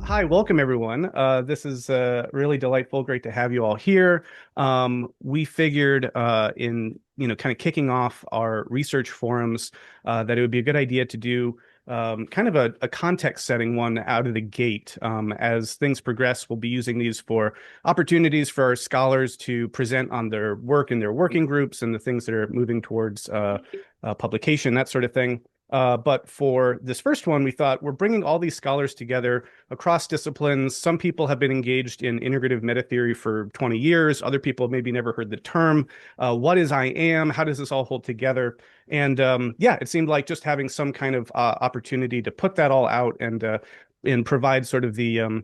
Hi, welcome everyone. This is really delightful. Great to have you all here. We figured in kind of kicking off our research forums that it would be a good idea to do kind of a context setting one out of the gate. As things progress, we'll be using these for opportunities for our scholars to present on their work in their working groups and the things that are moving towards publication, that sort of thing. But for this first one, we thought we're bringing all these scholars together across disciplines. Some people have been engaged in integrative metatheory for 20 years. Other people have maybe never heard the term. What is IAM? How does this all hold together? And yeah, it seemed like just having some kind of opportunity to put that all out and provide sort of the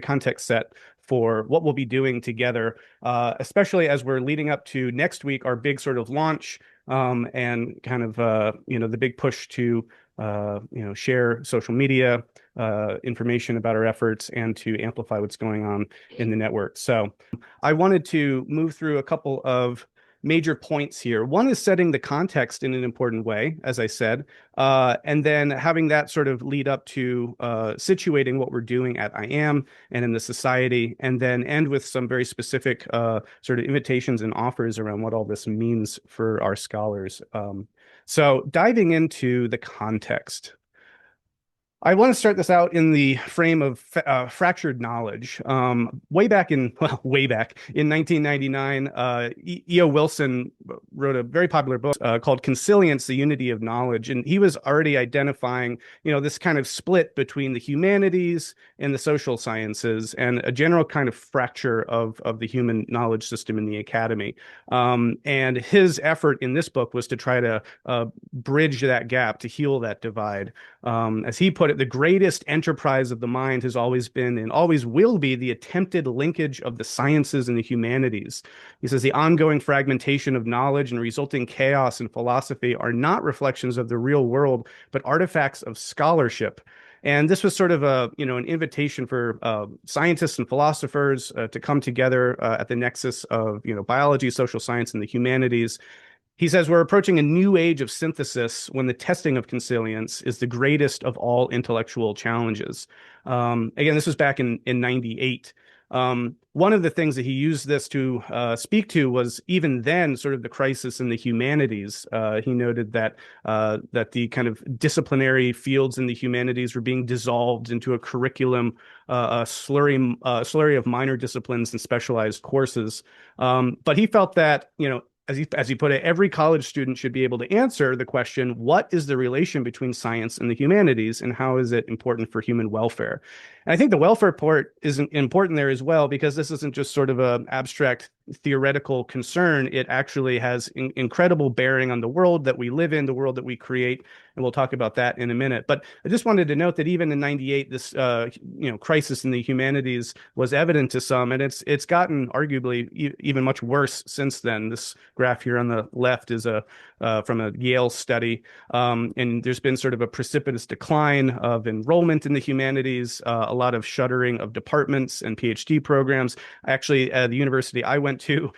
context set for what we'll be doing together, especially as we're leading up to next week, our big sort of launch and kind of the big push to share social media information about our efforts and to amplify what's going on in the network. So I wanted to move through a couple of major points here. One is setting the context in an important way, as I said, and then having that sort of lead up to situating what we're doing at IAM and in the society, and then end with some very specific sort of invitations and offers around what all this means for our scholars. So diving into the context. I want to start this out in the frame of fractured knowledge. Way back in 1999, E.O. Wilson wrote a very popular book called Consilience, the Unity of Knowledge. And he was already identifying, this kind of split between the humanities and the social sciences and a general kind of fracture of the human knowledge system in the academy. And his effort in this book was to try to bridge that gap, to heal that divide. As he put it, the greatest enterprise of the mind has always been and always will be the attempted linkage of the sciences and the humanities. He says the ongoing fragmentation of knowledge and resulting chaos in philosophy are not reflections of the real world, but artifacts of scholarship. And this was sort of an invitation for scientists and philosophers to come together at the nexus of, biology, social science, and the humanities. He says we're approaching a new age of synthesis when the testing of consilience is the greatest of all intellectual challenges. Again, this was back in 98. One of the things that he used this to speak to was even then sort of the crisis in the humanities. He noted that the kind of disciplinary fields in the humanities were being dissolved into a curriculum, a slurry of minor disciplines and specialized courses. But he felt that, as he put it, every college student should be able to answer the question, what is the relation between science and the humanities, and how is it important for human welfare? And I think the welfare part is important there as well, because this isn't just sort of an abstract theoretical concern. It actually has incredible bearing on the world that we live in, the world that we create, and we'll talk about that in a minute. But I just wanted to note that even in 98, this crisis in the humanities was evident to some, and it's gotten arguably even much worse since then. This graph here on the left is from a Yale study, and there's been sort of a precipitous decline of enrollment in the humanities, a lot of shuttering of departments and PhD programs. Actually, the university I went to,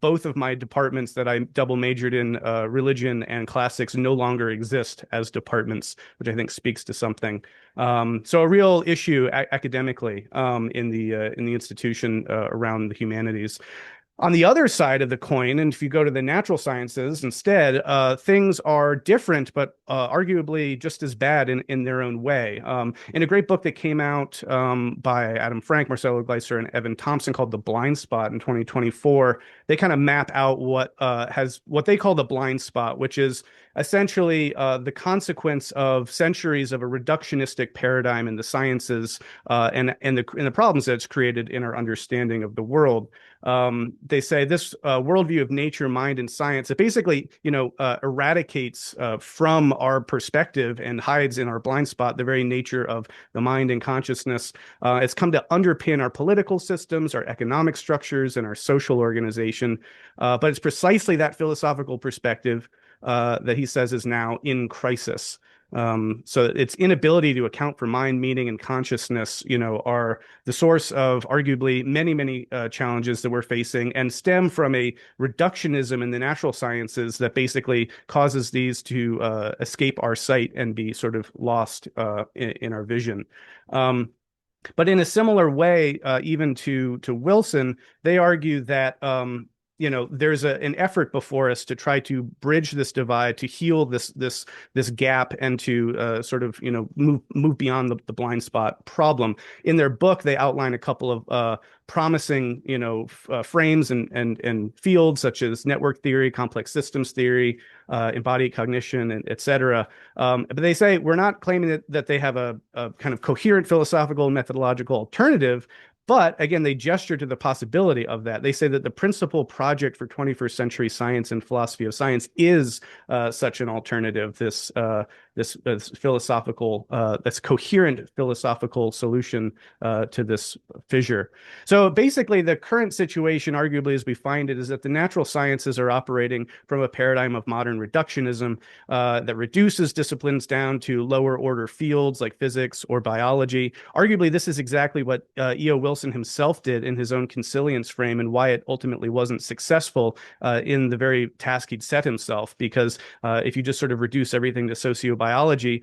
both of my departments that I double majored in, religion and classics, no longer exist as departments, which I think speaks to something. So a real issue academically in the institution around the humanities. On the other side of the coin, and if you go to the natural sciences instead, things are different, but arguably just as bad in their own way. In a great book that came out by Adam Frank, Marcelo Gleiser, and Evan Thompson called The Blind Spot in 2024, they kind of map out what they call the blind spot, which is essentially the consequence of centuries of a reductionistic paradigm in the sciences and the problems that it's created in our understanding of the world. They say this worldview of nature, mind, and science, it basically, eradicates from our perspective and hides in our blind spot the very nature of the mind and consciousness. It's come to underpin our political systems, our economic structures, and our social organization. But it's precisely that philosophical perspective that he says is now in crisis. So its inability to account for mind, meaning, and consciousness, are the source of arguably many, many challenges that we're facing, and stem from a reductionism in the natural sciences that basically causes these to escape our sight and be sort of lost in our vision. But in a similar way, even to Wilson, they argue that there's an effort before us to try to bridge this divide, to heal this gap, and to sort of move beyond the blind spot problem. In their book, they outline a couple of promising frames and fields such as network theory, complex systems theory, embodied cognition, and et cetera. But they say we're not claiming that they have a kind of coherent philosophical and methodological alternative. But again, they gesture to the possibility of that. They say that the principal project for 21st century science and philosophy of science is such an alternative, this philosophical, this coherent philosophical solution to this fissure. So basically, the current situation, arguably as we find it, is that the natural sciences are operating from a paradigm of modern reductionism that reduces disciplines down to lower order fields like physics or biology. Arguably, this is exactly what E.O. Wilson himself did in his own consilience frame, and why it ultimately wasn't successful in the very task he'd set himself. Because if you just sort of reduce everything to sociobiology,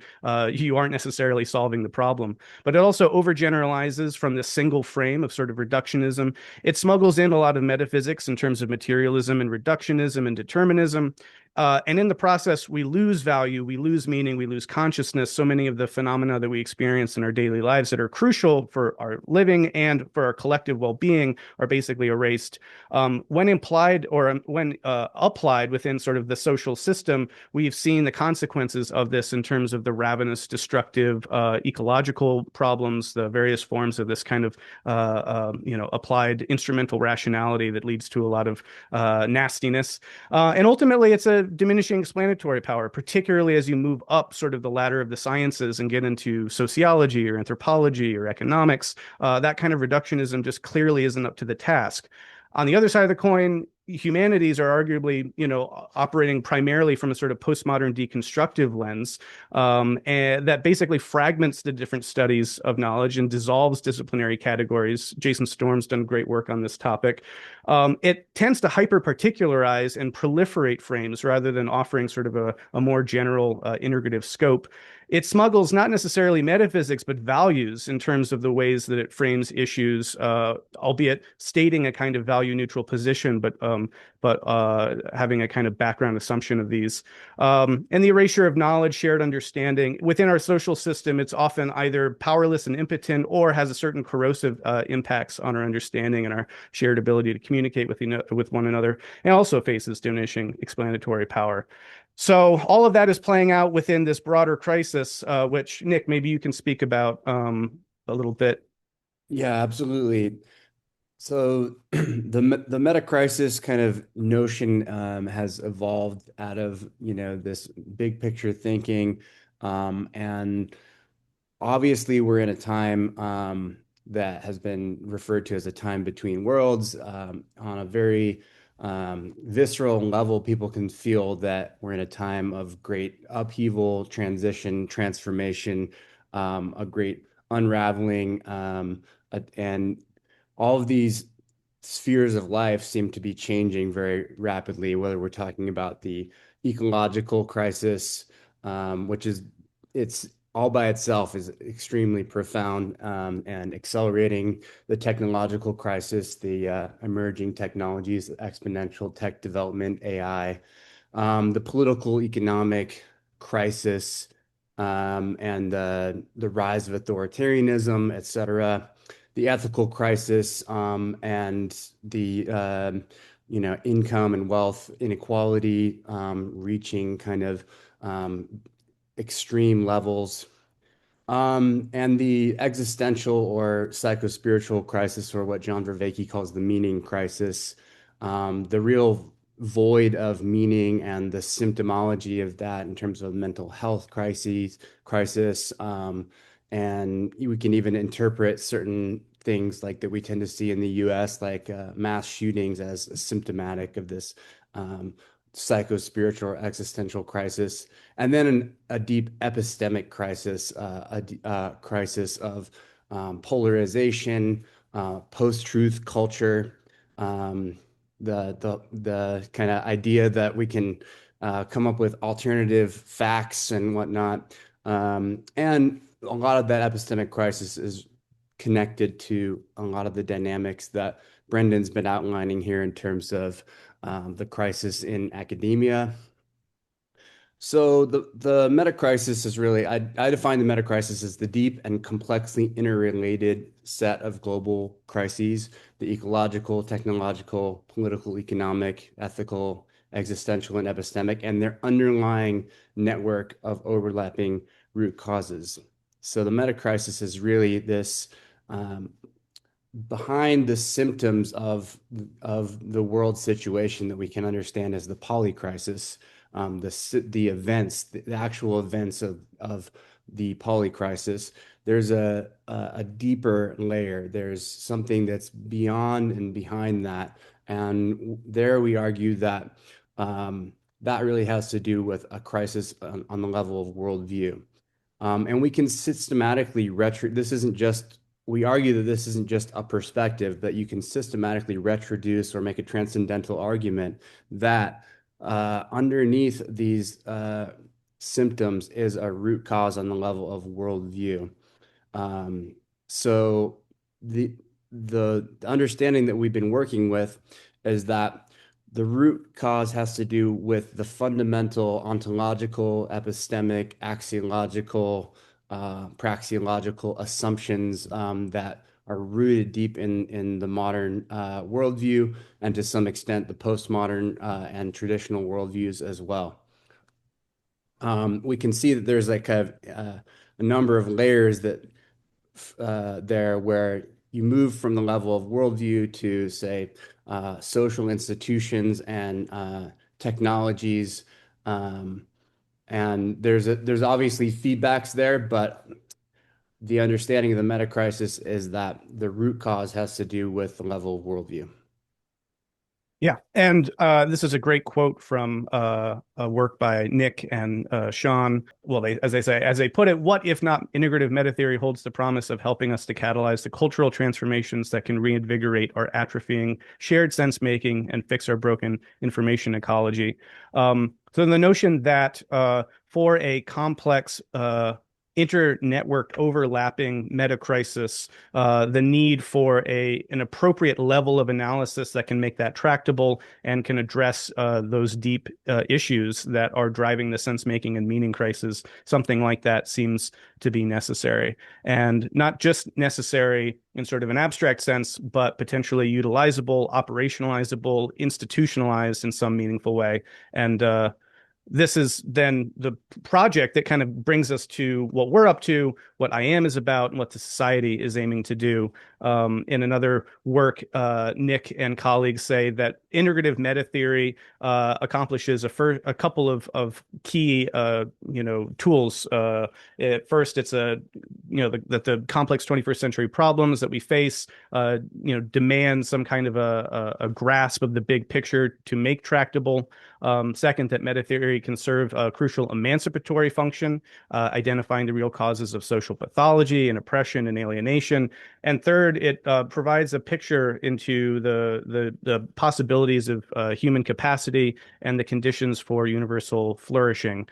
you aren't necessarily solving the problem. But it also overgeneralizes from this single frame of sort of reductionism. It smuggles in a lot of metaphysics in terms of materialism and reductionism and determinism. And in the process, we lose value, we lose meaning, we lose consciousness. So many of the phenomena that we experience in our daily lives that are crucial for our living and for our collective well-being are basically erased. When implied or when applied within sort of the social system, we've seen the consequences of this in terms of the ravenous, destructive ecological problems, the various forms of this kind of applied instrumental rationality that leads to a lot of nastiness. And ultimately, it's a diminishing explanatory power, particularly as you move up sort of the ladder of the sciences and get into sociology or anthropology or economics. That kind of reductionism just clearly isn't up to the task. On the other side of the coin, humanities are arguably, operating primarily from a sort of postmodern deconstructive lens, and that basically fragments the different studies of knowledge and dissolves disciplinary categories. Jason Storm's done great work on this topic. It tends to hyper-particularize and proliferate frames rather than offering sort of a more general integrative scope. It smuggles not necessarily metaphysics, but values in terms of the ways that it frames issues, albeit stating a kind of value neutral position, but having a kind of background assumption of these. And the erasure of knowledge, shared understanding. Within our social system, it's often either powerless and impotent or has a certain corrosive impacts on our understanding and our shared ability to communicate with one another, and also faces diminishing explanatory power. So all of that is playing out within this broader crisis, which, Nick, maybe you can speak about a little bit. Yeah, absolutely. So the meta crisis kind of notion has evolved out of, this big picture thinking. And obviously we're in a time that has been referred to as a time between worlds. On a very visceral level, people can feel that we're in a time of great upheaval, transition, transformation, a great unraveling, and all of these spheres of life seem to be changing very rapidly, whether we're talking about the ecological crisis, which is it's all by itself is extremely profound, and accelerating the technological crisis, the emerging technologies, exponential tech development, AI, the political economic crisis, and the rise of authoritarianism, et cetera, the ethical crisis, and the income and wealth inequality reaching kind of extreme levels, and the existential or psychospiritual crisis, or what John Vervaeke calls the meaning crisis, the real void of meaning and the symptomology of that in terms of mental health crisis. And we can even interpret certain things like that we tend to see in the US, like mass shootings, as symptomatic of this psycho-spiritual or existential crisis. And then a deep epistemic crisis, a crisis of polarization, post-truth culture, the kind of idea that we can come up with alternative facts and whatnot. And a lot of that epistemic crisis is connected to a lot of the dynamics that Brendan's been outlining here in terms of the crisis in academia. So the meta crisis is really, I define the meta crisis as the deep and complexly interrelated set of global crises, the ecological, technological, political, economic, ethical, existential, and epistemic, and their underlying network of overlapping root causes. So the meta crisis is really this um, behind the symptoms of the world situation that we can understand as the polycrisis, the events, the actual events of the polycrisis. There's a deeper layer. There's something that's beyond and behind that, and there we argue that that really has to do with a crisis on the level of worldview. And we can systematically this isn't just, we argue that this isn't just a perspective, but you can systematically retroduce or make a transcendental argument that underneath these symptoms is a root cause on the level of worldview. Um, so the the understanding that we've been working with is that the root cause has to do with the fundamental ontological, epistemic, axiological, praxeological assumptions that are rooted deep in the modern worldview, and to some extent the postmodern and traditional worldviews as well. We can see that there's like a number of layers that there where you move from the level of worldview to, say, social institutions and technologies. Um, and there's obviously feedbacks there, but the understanding of the meta crisis is that the root cause has to do with the level of worldview. Yeah, and this is a great quote from a work by Nick and Sean. Well, as they say, as they put it, what if not integrative metatheory holds the promise of helping us to catalyze the cultural transformations that can reinvigorate our atrophying shared sense making and fix our broken information ecology. So the notion that for a complex inter-network overlapping meta-crisis, the need for an appropriate level of analysis that can make that tractable and can address those deep issues that are driving the sense-making and meaning crisis, something like that seems to be necessary. And not just necessary in sort of an abstract sense, but potentially utilizable, operationalizable, institutionalized in some meaningful way. And this is then the project that kind of brings us to what we're up to, what IAM is about, and what the society is aiming to do. In another work, Nick and colleagues say that integrative meta theory accomplishes a couple of key tools. At first, it's that the complex 21st century problems that we face demand some kind of a grasp of the big picture to make tractable. Second, that meta theory can serve a crucial emancipatory function, identifying the real causes of social pathology and oppression and alienation. And third, it provides a picture into the possibilities of human capacity and the conditions for universal flourishing,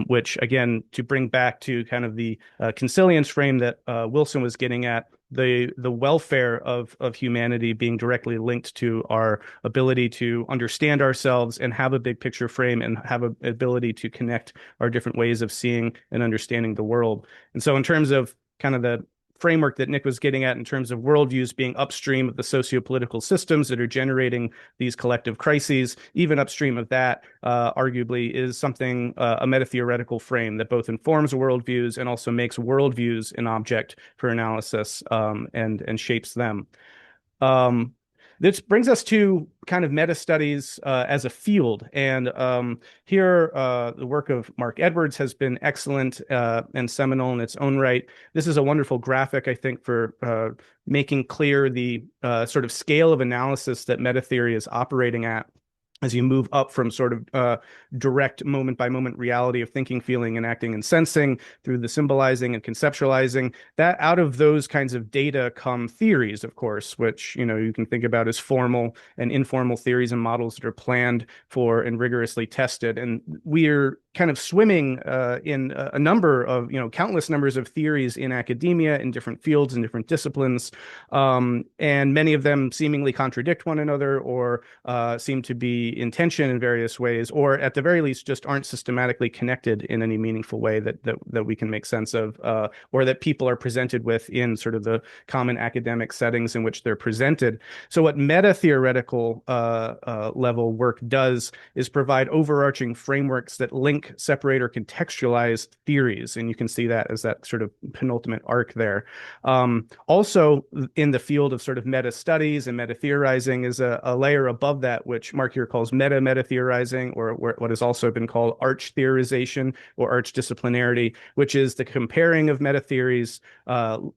which, again, to bring back to kind of the consilience frame that Wilson was getting at, the welfare of humanity being directly linked to our ability to understand ourselves and have a big picture frame and have an ability to connect our different ways of seeing and understanding the world. And so in terms of kind of the framework that Nick was getting at in terms of worldviews being upstream of the socio-political systems that are generating these collective crises, even upstream of that, arguably is something, a meta-theoretical frame that both informs worldviews and also makes worldviews an object for analysis, and shapes them. Um, this brings us to kind of meta studies as a field. And here, the work of Mark Edwards has been excellent and seminal in its own right. This is a wonderful graphic, I think, for making clear the sort of scale of analysis that meta theory is operating at as you move up from sort of direct moment by moment reality of thinking, feeling, and acting and sensing through the symbolizing and conceptualizing. That out of those kinds of data come theories, of course, which you can think about as formal and informal theories and models that are planned for and rigorously tested. And we're kind of swimming in a number of, countless numbers of theories in academia in different fields and different disciplines. And many of them seemingly contradict one another or seem to be in tension in various ways, or at the very least just aren't systematically connected in any meaningful way that we can make sense of, or that people are presented with in sort of the common academic settings in which they're presented. So what meta-theoretical level work does is provide overarching frameworks that link, separate, or contextualize theories. And you can see that as that sort of penultimate arc there. Also, in the field of sort of meta studies and meta theorizing is a layer above that, which Mark here calls meta theorizing, or what has also been called arch theorization or arch disciplinarity, which is the comparing of meta theories,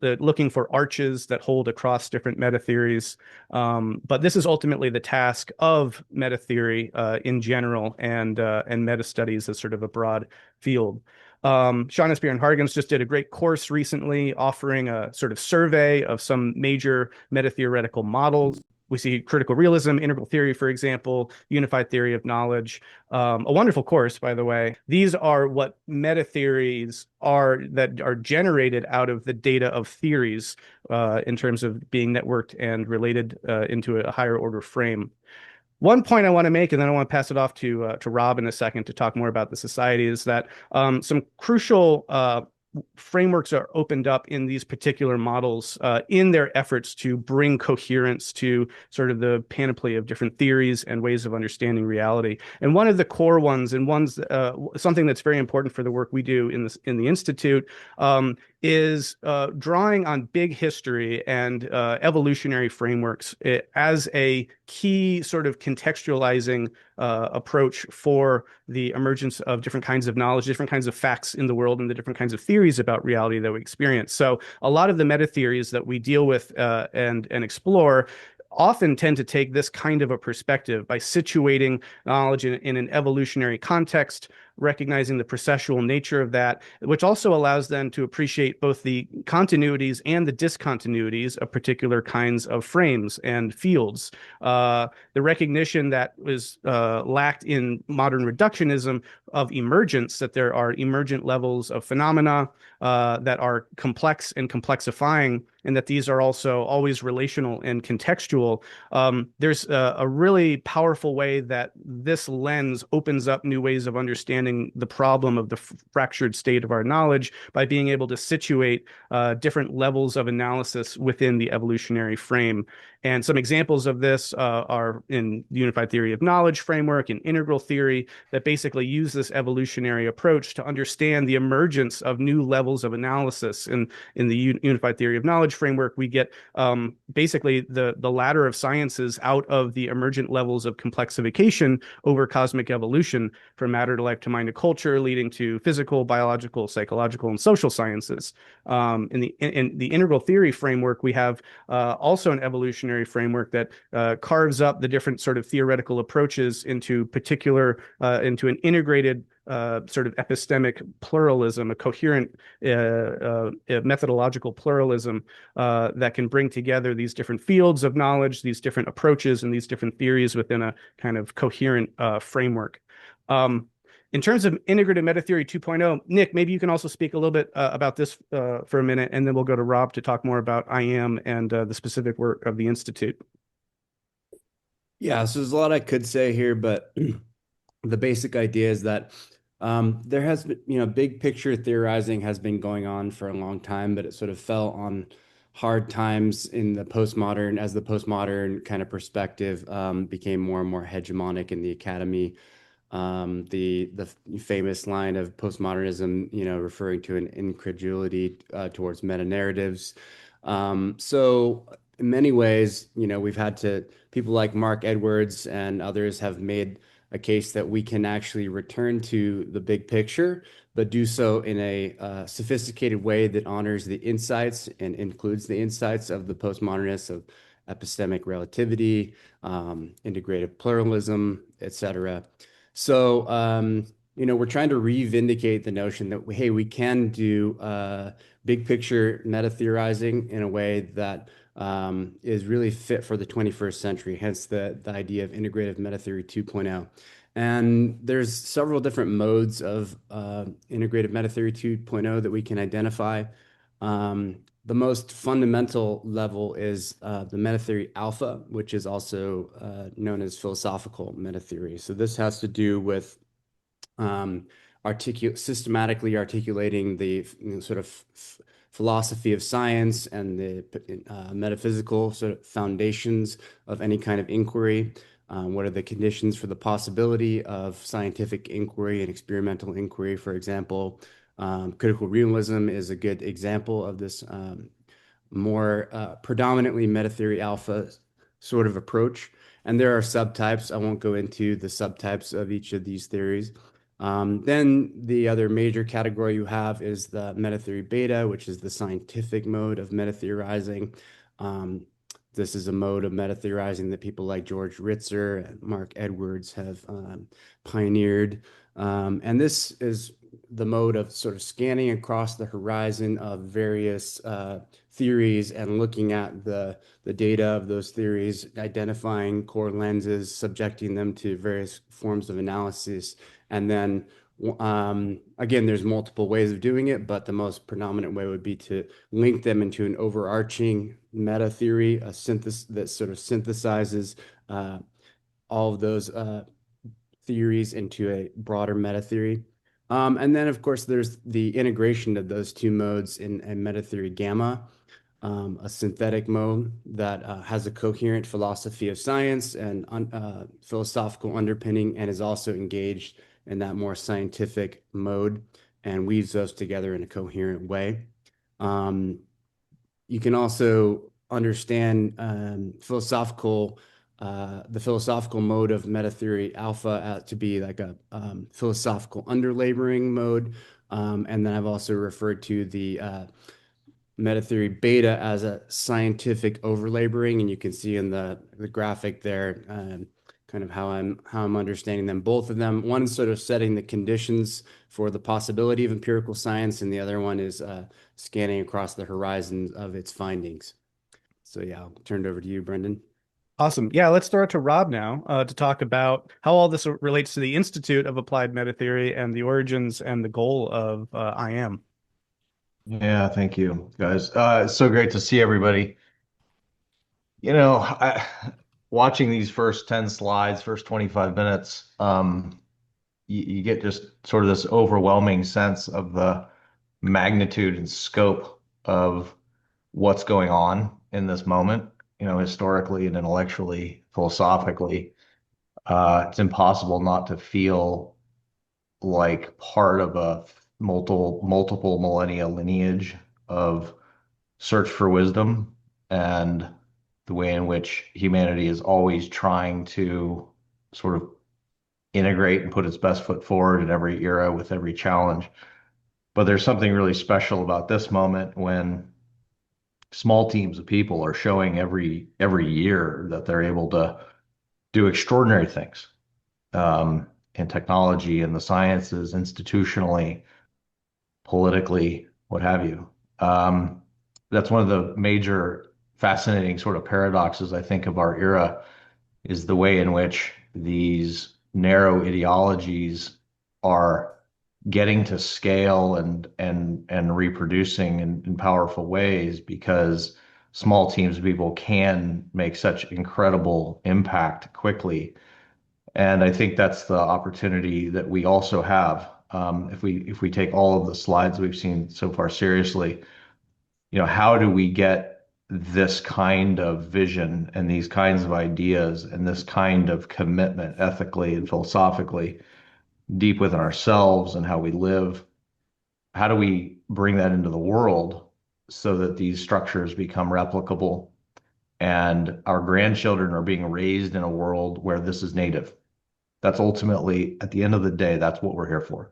looking for arches that hold across different meta theories. But this is ultimately the task of meta theory in general, and meta studies as sort of a broad field. Sean Espear and Hargens just did a great course recently offering a sort of survey of some major meta-theoretical models. We see critical realism, integral theory, for example, unified theory of knowledge. A wonderful course, by the way. These are what meta theories are that are generated out of the data of theories in terms of being networked and related into a higher order frame. One point I want to make, and then I want to pass it off to Rob in a second to talk more about the society, is that some crucial frameworks are opened up in these particular models in their efforts to bring coherence to sort of the panoply of different theories and ways of understanding reality. And one of the core ones, and something that's very important for the work we do in the Institute, is drawing on big history and evolutionary frameworks as a key sort of contextualizing approach for the emergence of different kinds of knowledge, different kinds of facts in the world, and the different kinds of theories about reality that we experience. So a lot of the meta theories that we deal with and explore often tend to take this kind of a perspective by situating knowledge in an evolutionary context, recognizing the processual nature of that, which also allows them to appreciate both the continuities and the discontinuities of particular kinds of frames and fields. The recognition that was lacked in modern reductionism of emergence, that there are emergent levels of phenomena that are complex and complexifying, and that these are also always relational and contextual. There's a really powerful way that this lens opens up new ways of understanding the problem of the fractured state of our knowledge by being able to situate different levels of analysis within the evolutionary frame. And some examples of this are in the unified theory of knowledge framework and integral theory that basically use this evolutionary approach to understand the emergence of new levels of analysis. In the unified theory of knowledge framework, we get basically the ladder of sciences out of the emergent levels of complexification over cosmic evolution, from matter to life to mind to culture, leading to physical, biological, psychological, and social sciences. In the integral theory framework, we have also an evolutionary framework that carves up the different sort of theoretical approaches into into an integrated sort of epistemic pluralism, a coherent methodological pluralism that can bring together these different fields of knowledge, these different approaches, and these different theories within a kind of coherent framework. In terms of integrative metatheory 2.0, Nick, maybe you can also speak a little bit about this for a minute, and then we'll go to Rob to talk more about IAM and the specific work of the Institute. Yeah, so there's a lot I could say here, but the basic idea is that there has been, big picture theorizing has been going on for a long time, but it sort of fell on hard times in the postmodern, as the postmodern kind of perspective became more and more hegemonic in the academy. The famous line of postmodernism, referring to an incredulity towards meta narratives. So in many ways, we've had to, people like Mark Edwards and others have made a case that we can actually return to the big picture, but do so in a sophisticated way that honors the insights and includes the insights of the postmodernists of epistemic relativity, integrative pluralism, etc. So, we're trying to re-vindicate the notion that, hey, we can do big picture meta theorizing in a way that is really fit for the 21st century, hence the idea of integrative meta theory 2.0. And there's several different modes of integrative metatheory 2.0 that we can identify. The most fundamental level is the metatheory alpha, which is also known as philosophical metatheory. So this has to do with um, systematically articulating the sort of philosophy of science and the metaphysical sort of foundations of any kind of inquiry. What are the conditions for the possibility of scientific inquiry and experimental inquiry, for example? Critical realism is a good example of this more predominantly metatheory alpha sort of approach. And there are subtypes. I won't go into the subtypes of each of these theories. Then the other major category you have is the metatheory beta, which is the scientific mode of metatheorizing. Um, this is a mode of metatheorizing that people like George Ritzer and Mark Edwards have pioneered. And this is the mode of sort of scanning across the horizon of various theories and looking at the data of those theories, identifying core lenses, subjecting them to various forms of analysis, and then again, there's multiple ways of doing it, but the most predominant way would be to link them into an overarching meta theory, a synthesis that sort of synthesizes all of those theories into a broader meta theory. And then, of course, there's the integration of those two modes in meta theory gamma, a synthetic mode that has a coherent philosophy of science and philosophical underpinning, and is also engaged in that more scientific mode and weaves those together in a coherent way. You can also understand the philosophical mode of metatheory alpha to be like a philosophical underlaboring mode. And then I've also referred to the metatheory beta as a scientific overlaboring, and you can see in the graphic there kind of how I'm understanding them. Both of them, one is sort of setting the conditions for the possibility of empirical science, and the other one is scanning across the horizon of its findings. So yeah, I'll turn it over to you, Brendan. Awesome. Yeah, let's throw it to Rob now to talk about how all this relates to the Institute of Applied Metatheory and the origins and the goal of IAM. Yeah, thank you, guys. It's so great to see everybody. Watching these first 10 slides, first 25 minutes, you get just sort of this overwhelming sense of the magnitude and scope of what's going on in this moment, historically and intellectually, philosophically. It's impossible not to feel like part of a multiple millennia lineage of search for wisdom and the way in which humanity is always trying to sort of integrate and put its best foot forward in every era with every challenge. But there's something really special about this moment when small teams of people are showing every year that they're able to do extraordinary things in technology and the sciences, institutionally, politically, what have you. That's one of the major fascinating sort of paradoxes, I think, of our era is the way in which these narrow ideologies are getting to scale and reproducing in powerful ways because small teams of people can make such incredible impact quickly. And I think that's the opportunity that we also have. If we take all of the slides we've seen so far seriously, how do we get this kind of vision and these kinds of ideas and this kind of commitment ethically and philosophically deep within ourselves and how we live? How do we bring that into the world so that these structures become replicable and our grandchildren are being raised in a world where this is native? That's ultimately, at the end of the day, that's what we're here for.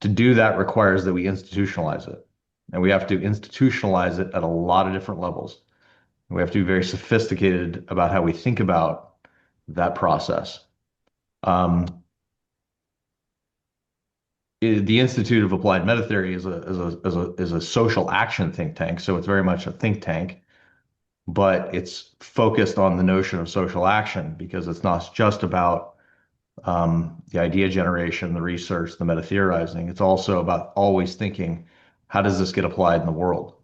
To do that requires that we institutionalize it. And we have to institutionalize it at a lot of different levels. We have to be very sophisticated about how we think about that process. The Institute of Applied Metatheory is a social action think tank, so it's very much a think tank, but it's focused on the notion of social action because it's not just about the idea generation, the research, the meta-theorizing. It's also about always thinking, how does this get applied in the world?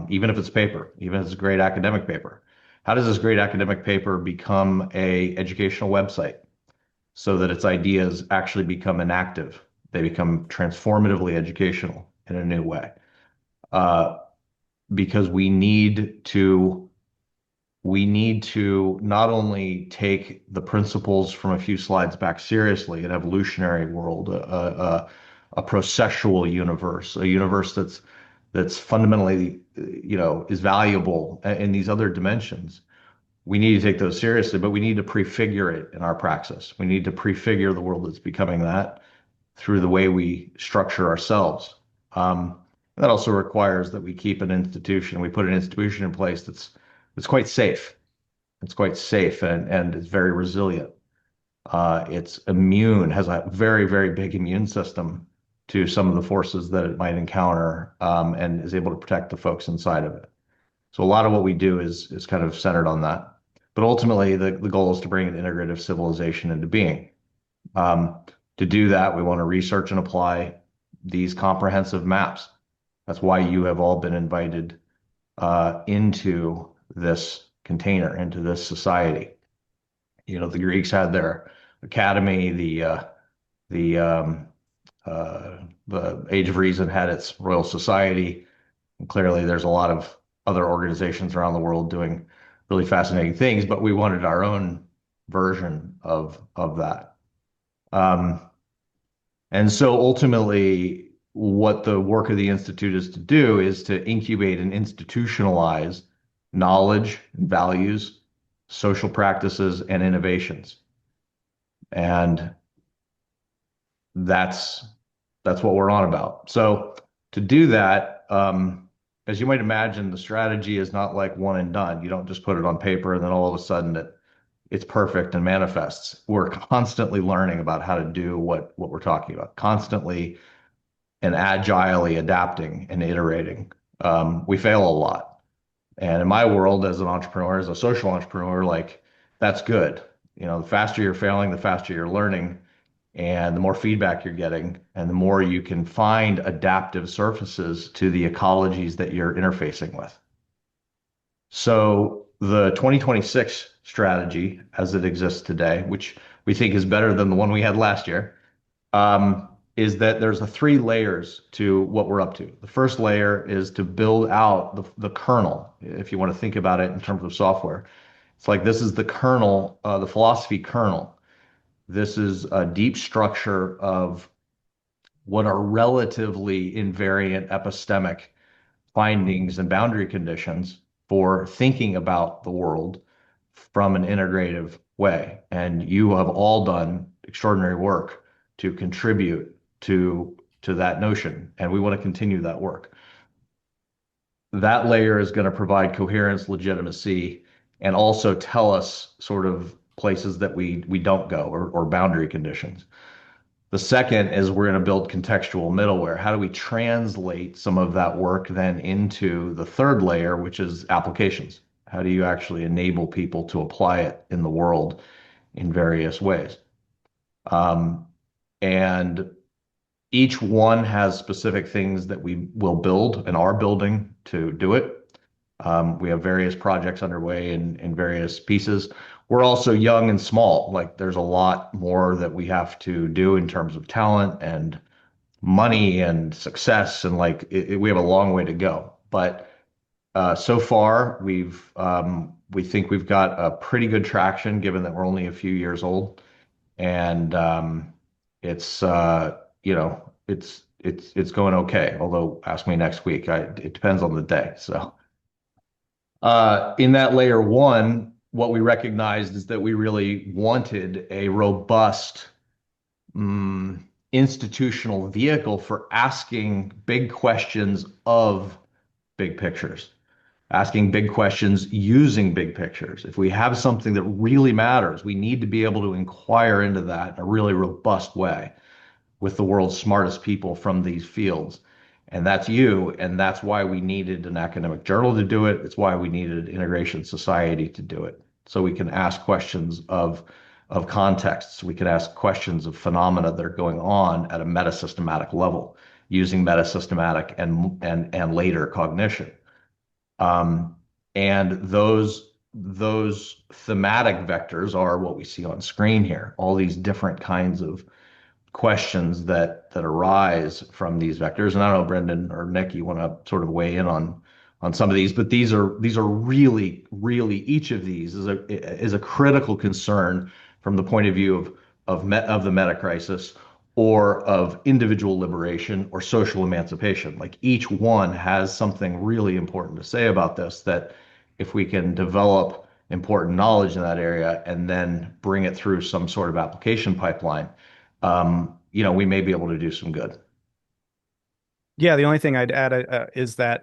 Even if it's paper, even if it's a great academic paper. How does this great academic paper become a educational website so that its ideas actually become inactive? They become transformatively educational in a new way. Because we need to not only take the principles from a few slides back seriously, an evolutionary world, a processual universe, a universe that's fundamentally, is valuable in these other dimensions. We need to take those seriously, but we need to prefigure it in our praxis. We need to prefigure the world that's becoming that through the way we structure ourselves. That also requires that we keep an institution. We put an institution in place that's quite safe. It's quite safe and it's very resilient. It's immune, has a very, very big immune system to some of the forces that it might encounter, and is able to protect the folks inside of it. So a lot of what we do is kind of centered on that. But ultimately, the goal is to bring an integrative civilization into being. To do that, we want to research and apply these comprehensive maps. That's why you have all been invited into this container, into this society. The Greeks had their academy, the Age of Reason had its Royal Society. And clearly, there's a lot of other organizations around the world doing really fascinating things, but we wanted our own version of that. And so ultimately, what the work of the Institute is to do is to incubate and institutionalize knowledge, values, social practices, and innovations. And that's what we're on about. So to do that, as you might imagine, the strategy is not like one and done. You don't just put it on paper and then all of a sudden it's perfect and manifests. We're constantly learning about how to do what we're talking about, constantly and agilely adapting and iterating. We fail a lot. And in my world, as an entrepreneur, as a social entrepreneur, like that's good. The faster you're failing, the faster you're learning, and the more feedback you're getting, and the more you can find adaptive surfaces to the ecologies that you're interfacing with. So the 2026 strategy, as it exists today, which we think is better than the one we had last year, is that there's three layers to what we're up to. The first layer is to build out the kernel, if you want to think about it in terms of software. It's like this is the kernel, the philosophy kernel. This is a deep structure of what are relatively invariant epistemic findings and boundary conditions for thinking about the world from an integrative way. And you have all done extraordinary work to contribute to that notion, and we want to continue that work. That layer is going to provide coherence, legitimacy, and also tell us sort of places that we don't go, or boundary conditions. The second is we're going to build contextual middleware. How do we translate some of that work then into the third layer, which is applications? How do you actually enable people to apply it in the world in various ways? And each one has specific things that we will build and are building to do it. We have various projects underway in various pieces. We're also young and small. Like there's a lot more that we have to do in terms of talent and money and success, and we have a long way to go. But so far, we think we've got a pretty good traction, given that we're only a few years old, and it's it's going okay. Although, ask me next week. It depends on the day. So, in that layer one, what we recognized is that we really wanted a robust institutional vehicle for asking big questions of big pictures, asking big questions using big pictures. If we have something that really matters, we need to be able to inquire into that in a really robust way with the world's smartest people from these fields. And that's you. And that's why we needed an academic journal to do it. It's why we needed an integration society to do it. So we can ask questions of of contexts. We can ask questions of phenomena that are going on at a metasystematic level using metasystematic and later cognition. Um, and those thematic vectors are what we see on screen here, all these different kinds of questions that arise from these vectors. And I don't know, Brendan or Nick, you want to sort of weigh in on some of these, but these are really each of these is a critical concern from the point of view of the meta crisis or of individual liberation or social emancipation. Like each one has something really important to say about this, that if we can develop important knowledge in that area and then bring it through some sort of application pipeline, we may be able to do some good. Yeah, the only thing I'd add is that,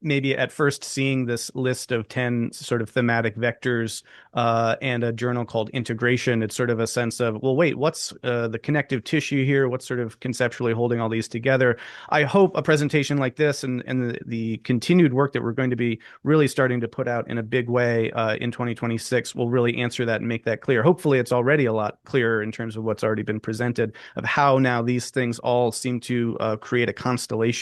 maybe at first seeing this list of 10 sort of thematic vectors and a journal called Integration, it's sort of a sense of, well, wait, what's the connective tissue here? What's sort of conceptually holding all these together? I hope a presentation like this and the continued work that we're going to be really starting to put out in a big way in 2026 will really answer that and make that clear. Hopefully, it's already a lot clearer in terms of what's already been presented, of how now these things all seem to create a constellation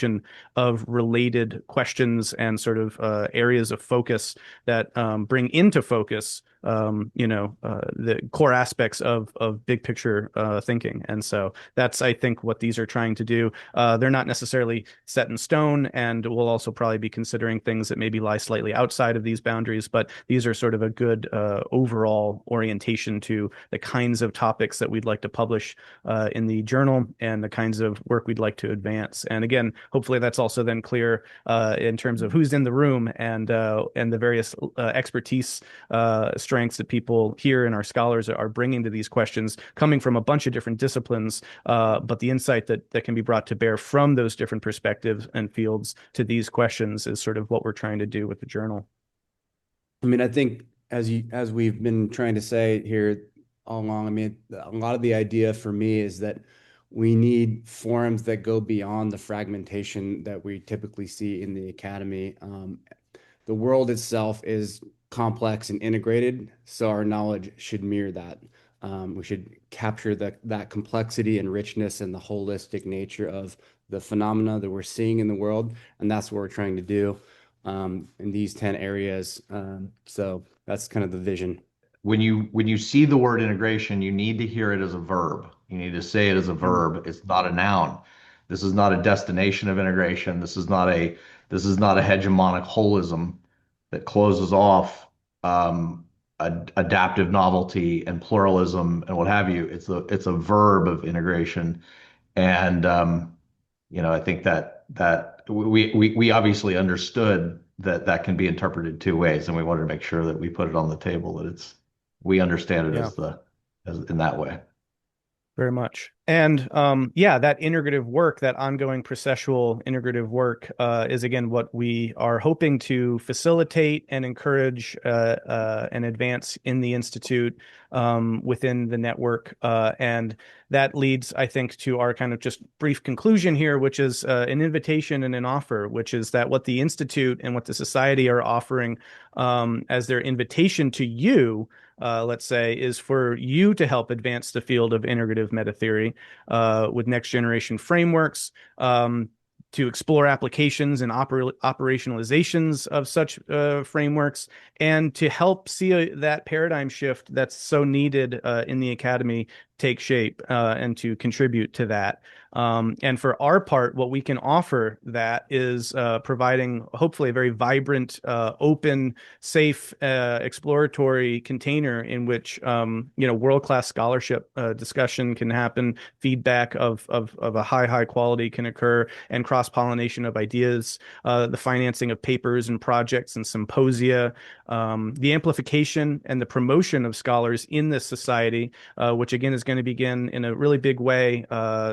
of related questions and sort of areas of focus that bring into focus the core aspects of big picture thinking. And so that's, I think, what these are trying to do. They're not necessarily set in stone, and we'll also probably be considering things that maybe lie slightly outside of these boundaries, but these are sort of a good overall orientation to the kinds of topics that we'd like to publish in the journal and the kinds of work we'd like to advance. And again, hopefully that's also then clear in terms of who's in the room and the various expertise strengths that people here and our scholars are bringing to these questions, coming from a bunch of different disciplines, but the insight that can be brought to bear from those different perspectives and fields to these questions is sort of what we're trying to do with the journal. I mean, I think as we've been trying to say here all along, I mean, a lot of the idea for me is that we need forums that go beyond the fragmentation that we typically see in the academy. The world itself is complex and integrated, so our knowledge should mirror that. We should capture that complexity and richness and the holistic nature of the phenomena that we're seeing in the world, and that's what we're trying to do in these 10 areas. So that's kind of the vision. When you see the word integration, you need to hear it as a verb. You need to say it as a verb. It's not a noun. This is not a destination of integration. This is not a hegemonic holism that closes off adaptive novelty and pluralism and what have you. It's a verb of integration, and I think that we obviously understood that can be interpreted two ways, and we wanted to make sure that we put it on the table that we understand it as in that way. Very much. And that integrative work, that ongoing processual integrative work is, again, what we are hoping to facilitate and encourage and advance in the Institute within the network. And that leads, I think, to our kind of just brief conclusion here, which is an invitation and an offer, which is that what the Institute and what the Society are offering as their invitation to you, let's say, is for you to help advance the field of integrative metatheory with next generation frameworks, to explore applications and operationalizations of such frameworks, and to help see that paradigm shift that's so needed in the academy take shape and to contribute to that. And for our part, what we can offer that is providing hopefully a very vibrant, open, safe, exploratory container in which world-class scholarship discussion can happen, feedback of a high quality can occur, and cross-pollination of ideas, the financing of papers and projects and symposia, the amplification and the promotion of scholars in this society, which again is going to begin in a really big way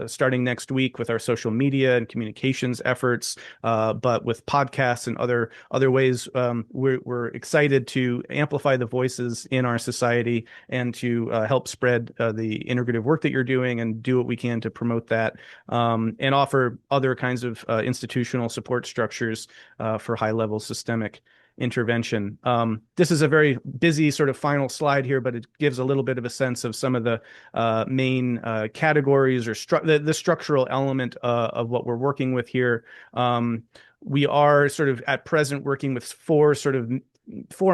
starting next week with our social media and communications efforts, but with podcasts and other ways. We're excited to amplify the voices in our society and to help spread the integrative work that you're doing and do what we can to promote that, and offer other kinds of institutional support structures for high-level systemic intervention. This is a very busy sort of final slide here, but it gives a little bit of a sense of some of the main categories or the structural element of what we're working with here. We are sort of at present working with four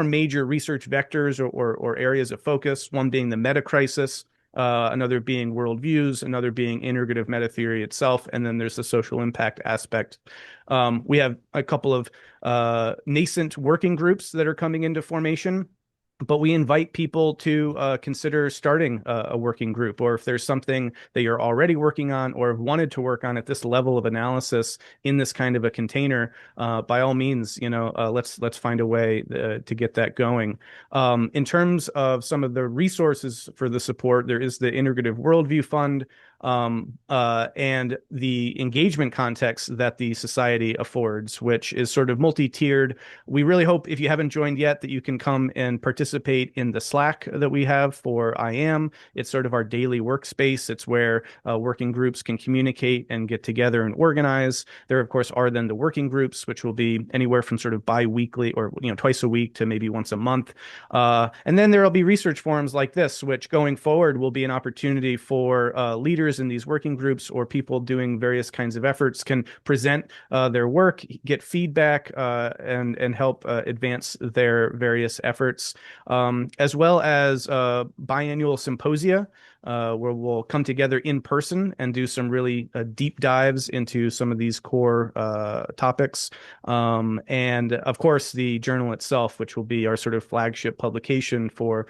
major research vectors or areas of focus, one being the metacrisis, another being worldviews, another being integrative metatheory itself, and then there's the social impact aspect. We have a couple of nascent working groups that are coming into formation, but we invite people to consider starting a working group, or if there's something that you're already working on or have wanted to work on at this level of analysis in this kind of a container, by all means, let's find a way to get that going. In terms of some of the resources for the support, there is the Integrative Worldview Fund, and the engagement context that the society affords, which is sort of multi-tiered. We really hope, if you haven't joined yet, that you can come and participate in the Slack that we have for IAM. It's sort of our daily workspace. It's where working groups can communicate and get together and organize. There, of course, are then the working groups, which will be anywhere from sort of bi-weekly or twice a week to maybe once a month. And then there will be research forums like this, which going forward will be an opportunity for leaders in these working groups or people doing various kinds of efforts can present their work, get feedback, and help advance their various efforts, as well as biannual symposia, where we'll come together in person and do some really deep dives into some of these core topics. And of course, the journal itself, which will be our sort of flagship publication for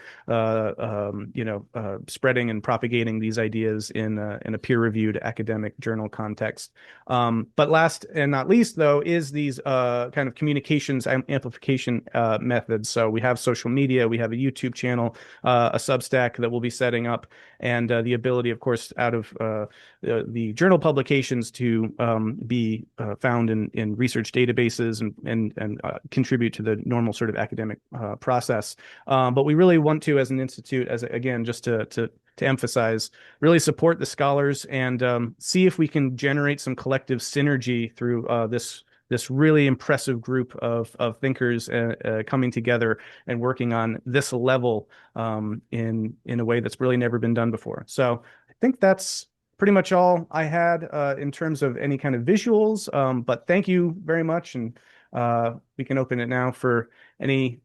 spreading and propagating these ideas in a peer-reviewed academic journal context. But last and not least, though, is these kind of communications amplification methods. So we have social media, we have a YouTube channel, a Substack that we'll be setting up, and the ability, of course, out of the journal publications to be found in research databases and contribute to the normal sort of academic process. But we really want to, as an institute, again, just to emphasize, really support the scholars and see if we can generate some collective synergy through this really impressive group of thinkers coming together and working on this level in a way that's really never been done before. So I think that's pretty much all I had in terms of any kind of visuals. But thank you very much, and we can open it now for any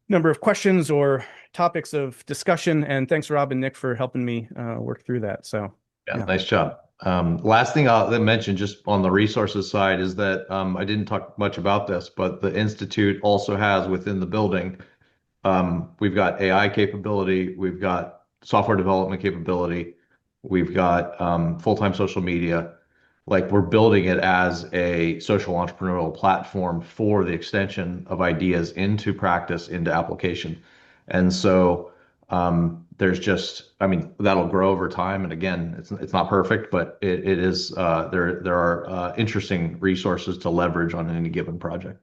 number of questions or topics of discussion. And thanks, Rob and Nick, for helping me work through that. So yeah, nice job. Last thing I'll mention just on the resources side is that I didn't talk much about this, but the Institute also has within the building, we've got AI capability, we've got software development capability, we've got full-time social media. Like, we're building it as a social entrepreneurial platform for the extension of ideas into practice, into application. And so there's just, I mean, that'll grow over time. And again, it's not perfect, but it is, there are interesting resources to leverage on any given project.